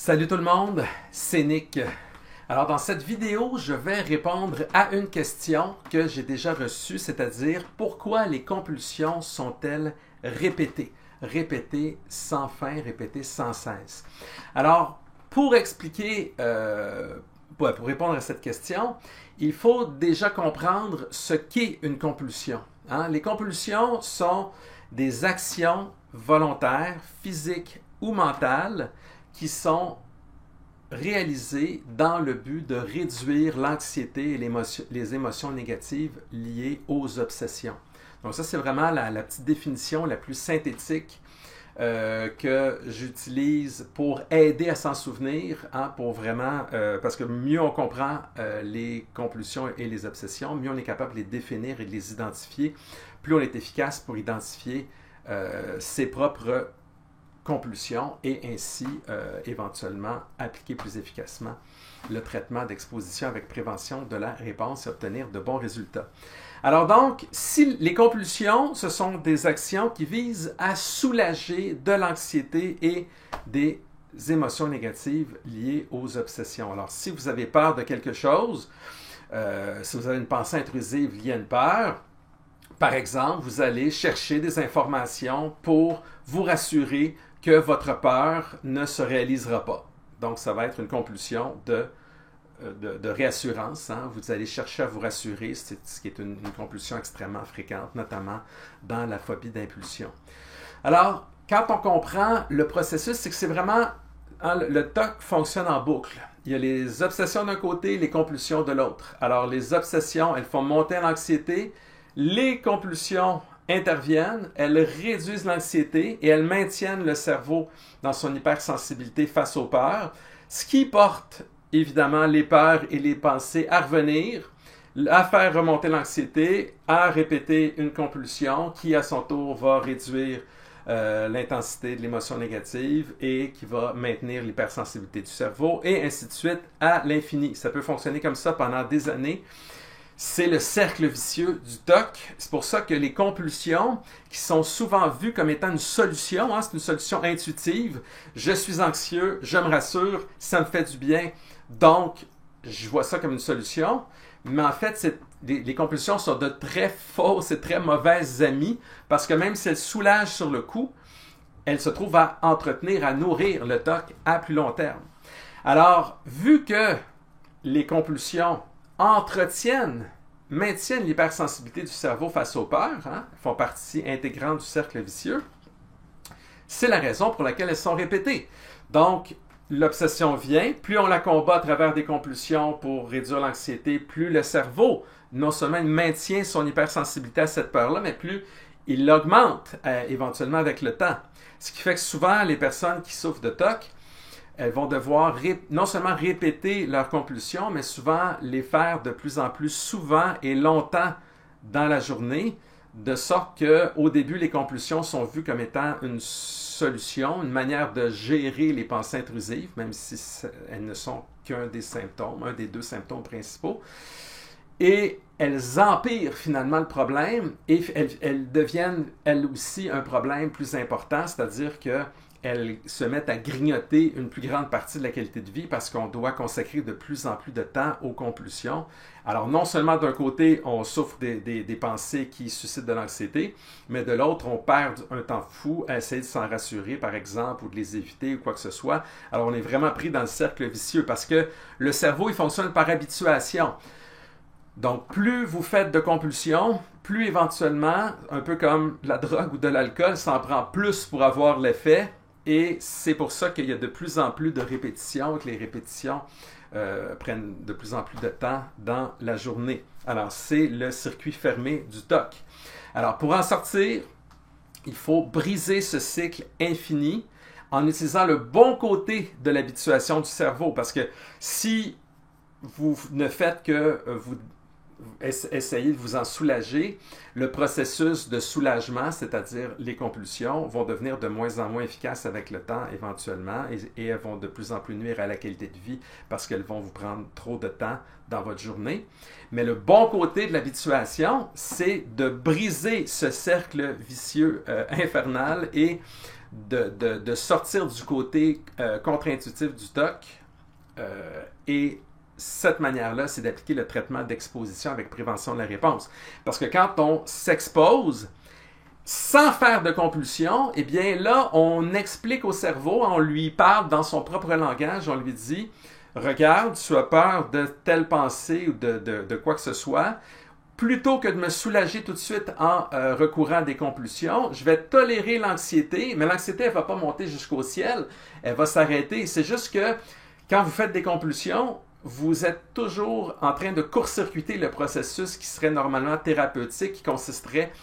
Salut tout le monde, c'est Nick. Alors dans cette vidéo, je vais répondre à une question que j'ai déjà reçue, c'est-à-dire pourquoi les compulsions sont-elles répétées? Répétées sans fin, répétées sans cesse. Alors, pour expliquer, pour répondre à cette question, il faut déjà comprendre ce qu'est une compulsion. Les compulsions sont des actions volontaires, physiques ou mentales qui sont réalisées dans le but de réduire l'anxiété et les émotions négatives liées aux obsessions. Donc ça, c'est vraiment la petite définition la plus synthétique que j'utilise pour aider à s'en souvenir, pour vraiment, parce que mieux on comprend les compulsions et les obsessions, mieux on est capable de les définir et de les identifier, plus on est efficace pour identifier ses propres compulsions et ainsi éventuellement appliquer plus efficacement le traitement d'exposition avec prévention de la réponse et obtenir de bons résultats. Alors donc, si les compulsions, ce sont des actions qui visent à soulager de l'anxiété et des émotions négatives liées aux obsessions. Alors si vous avez peur de quelque chose, si vous avez une pensée intrusive liée à une peur, par exemple, vous allez chercher des informations pour vous rassurer que votre peur ne se réalisera pas. Donc, ça va être une compulsion de réassurance. Vous allez chercher à vous rassurer, ce qui est une compulsion extrêmement fréquente, notamment dans la phobie d'impulsion. Alors, quand on comprend le processus, c'est que c'est vraiment, le TOC fonctionne en boucle. Il y a les obsessions d'un côté, les compulsions de l'autre. Alors, les obsessions, elles font monter l'anxiété. Les compulsions interviennent, elles réduisent l'anxiété et elles maintiennent le cerveau dans son hypersensibilité face aux peurs, ce qui porte évidemment les peurs et les pensées à revenir, à faire remonter l'anxiété, à répéter une compulsion qui à son tour va réduire l'intensité de l'émotion négative et qui va maintenir l'hypersensibilité du cerveau et ainsi de suite à l'infini. Ça peut fonctionner comme ça pendant des années. C'est le cercle vicieux du TOC. C'est pour ça que les compulsions, qui sont souvent vues comme étant une solution, c'est une solution intuitive. Je suis anxieux, je me rassure, ça me fait du bien, donc je vois ça comme une solution. Mais en fait, les compulsions sont de très fausses et très mauvaises amies, parce que même si elles soulagent sur le coup, elles se trouvent à entretenir, à nourrir le TOC à plus long terme. Alors, vu que les compulsions maintiennent l'hypersensibilité du cerveau face aux peurs, font partie intégrante du cercle vicieux, c'est la raison pour laquelle elles sont répétées. Donc, l'obsession vient, plus on la combat à travers des compulsions pour réduire l'anxiété, plus le cerveau, non seulement il maintient son hypersensibilité à cette peur-là, mais plus il l'augmente éventuellement avec le temps. Ce qui fait que souvent, les personnes qui souffrent de TOC, elles vont devoir non seulement répéter leurs compulsions, mais souvent les faire de plus en plus souvent et longtemps dans la journée, de sorte qu'au début, les compulsions sont vues comme étant une solution, une manière de gérer les pensées intrusives, même si elles ne sont qu'un des symptômes, un des deux symptômes principaux. Et elles empirent finalement le problème et elles deviennent, elles aussi, un problème plus important, c'est-à-dire que elles se mettent à grignoter une plus grande partie de la qualité de vie parce qu'on doit consacrer de plus en plus de temps aux compulsions. Alors non seulement d'un côté, on souffre des pensées qui suscitent de l'anxiété, mais de l'autre, on perd un temps fou à essayer de s'en rassurer, par exemple, ou de les éviter ou quoi que ce soit. Alors on est vraiment pris dans le cercle vicieux parce que le cerveau, il fonctionne par habituation. Donc, plus vous faites de compulsions, plus éventuellement, un peu comme la drogue ou de l'alcool, ça en prend plus pour avoir l'effet. Et c'est pour ça qu'il y a de plus en plus de répétitions, que les répétitions prennent de plus en plus de temps dans la journée. Alors, c'est le circuit fermé du TOC. Alors, pour en sortir, il faut briser ce cycle infini en utilisant le bon côté de l'habituation du cerveau. Parce que si vous ne faites que vous essayez de vous en soulager, le processus de soulagement, c'est-à-dire les compulsions, vont devenir de moins en moins efficaces avec le temps éventuellement et elles vont de plus en plus nuire à la qualité de vie parce qu'elles vont vous prendre trop de temps dans votre journée. Mais le bon côté de l'habituation, c'est de briser ce cercle vicieux infernal et de sortir du côté contre-intuitif du TOC. Et cette manière-là, c'est d'appliquer le traitement d'exposition avec prévention de la réponse. Parce que quand on s'expose sans faire de compulsion, eh bien là, on explique au cerveau, on lui parle dans son propre langage, on lui dit « Regarde, tu as peur de telle pensée ou de quoi que ce soit. Plutôt que de me soulager tout de suite en recourant à des compulsions, je vais tolérer l'anxiété, mais l'anxiété, elle ne va pas monter jusqu'au ciel, elle va s'arrêter. C'est juste que quand vous faites des compulsions, vous êtes toujours en train de court-circuiter le processus qui serait normalement thérapeutique, qui consisterait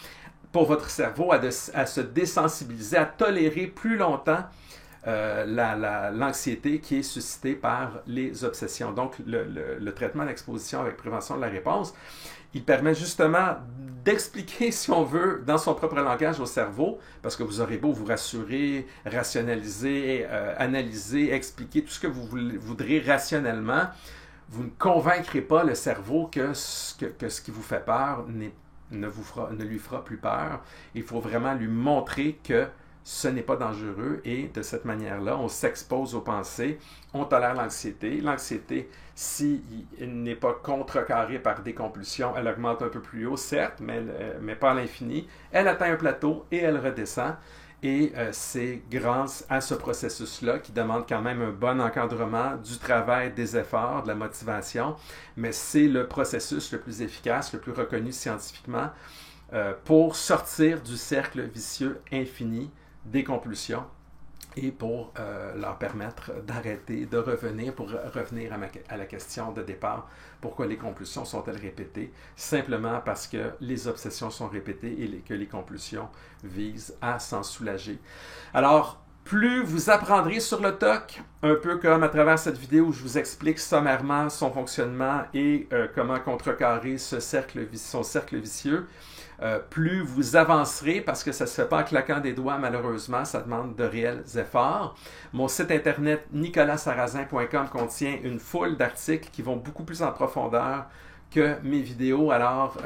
pour votre cerveau à se désensibiliser, à tolérer plus longtemps l'anxiété qui est suscitée par les obsessions. Donc, le traitement d'exposition avec prévention de la réponse, il permet justement d'expliquer, si on veut, dans son propre langage au cerveau, parce que vous aurez beau vous rassurer, rationaliser, analyser, expliquer tout ce que vous voudrez rationnellement, vous ne convaincrez pas le cerveau que ce qui vous fait peur ne lui fera plus peur. Il faut vraiment lui montrer que ce n'est pas dangereux et de cette manière-là, on s'expose aux pensées, on tolère l'anxiété. L'anxiété, si elle n'est pas contrecarrée par des compulsions, elle augmente un peu plus haut, certes, mais pas à l'infini. Elle atteint un plateau et elle redescend. Et c'est grâce à ce processus-là qui demande quand même un bon encadrement, du travail, des efforts, de la motivation, mais c'est le processus le plus efficace, le plus reconnu scientifiquement pour sortir du cercle vicieux infini des compulsions et pour leur permettre d'arrêter, de revenir, pour revenir à la question de départ, pourquoi les compulsions sont-elles répétées? Simplement parce que les obsessions sont répétées et que les compulsions visent à s'en soulager. Alors, plus vous apprendrez sur le TOC, un peu comme à travers cette vidéo où je vous explique sommairement son fonctionnement et comment contrecarrer son cercle vicieux, plus vous avancerez, parce que ça ne se fait pas en claquant des doigts, malheureusement, ça demande de réels efforts. Mon site internet nicolassarrazin.com contient une foule d'articles qui vont beaucoup plus en profondeur que mes vidéos. Alors,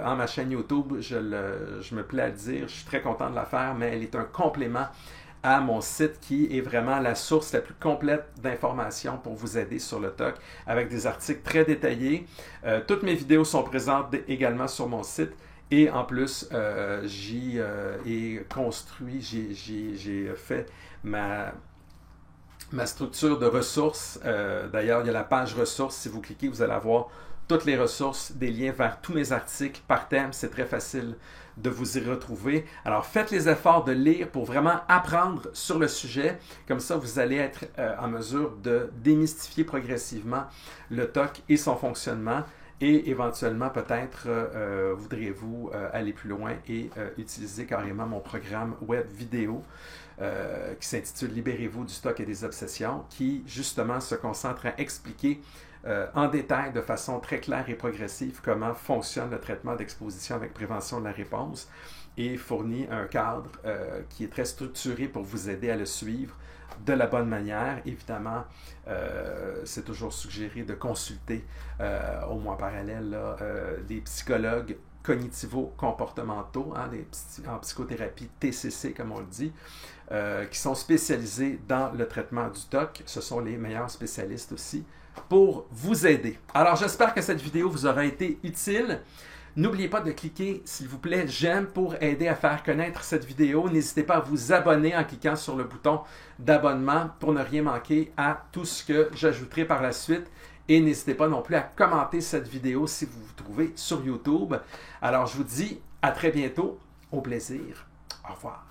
en ma chaîne YouTube, je me plais à le dire, je suis très content de la faire, mais elle est un complément à mon site qui est vraiment la source la plus complète d'informations pour vous aider sur le TOC, avec des articles très détaillés. Toutes mes vidéos sont présentes également sur mon site. Et en plus, j'y ai construit, j'ai fait ma structure de ressources. D'ailleurs, il y a la page ressources. Si vous cliquez, vous allez avoir toutes les ressources, des liens vers tous mes articles par thème. C'est très facile de vous y retrouver. Alors, faites les efforts de lire pour vraiment apprendre sur le sujet. Comme ça, vous allez être en mesure de démystifier progressivement le TOC et son fonctionnement. Et éventuellement, peut-être, voudrez-vous aller plus loin et utiliser carrément mon programme web vidéo qui s'intitule « Libérez-vous du TOC et des obsessions » qui, justement, se concentre à expliquer en détail, de façon très claire et progressive, comment fonctionne le traitement d'exposition avec prévention de la réponse et fournit un cadre qui est très structuré pour vous aider à le suivre de la bonne manière. Évidemment, c'est toujours suggéré de consulter au moins parallèle là, des psychologues cognitivo-comportementaux, hein, en psychothérapie TCC comme on le dit, qui sont spécialisés dans le traitement du TOC. Ce sont les meilleurs spécialistes aussi pour vous aider. Alors j'espère que cette vidéo vous aura été utile. N'oubliez pas de cliquer, s'il vous plaît, j'aime pour aider à faire connaître cette vidéo. N'hésitez pas à vous abonner en cliquant sur le bouton d'abonnement pour ne rien manquer à tout ce que j'ajouterai par la suite. Et n'hésitez pas non plus à commenter cette vidéo si vous vous trouvez sur YouTube. Alors, je vous dis à très bientôt. Au plaisir. Au revoir.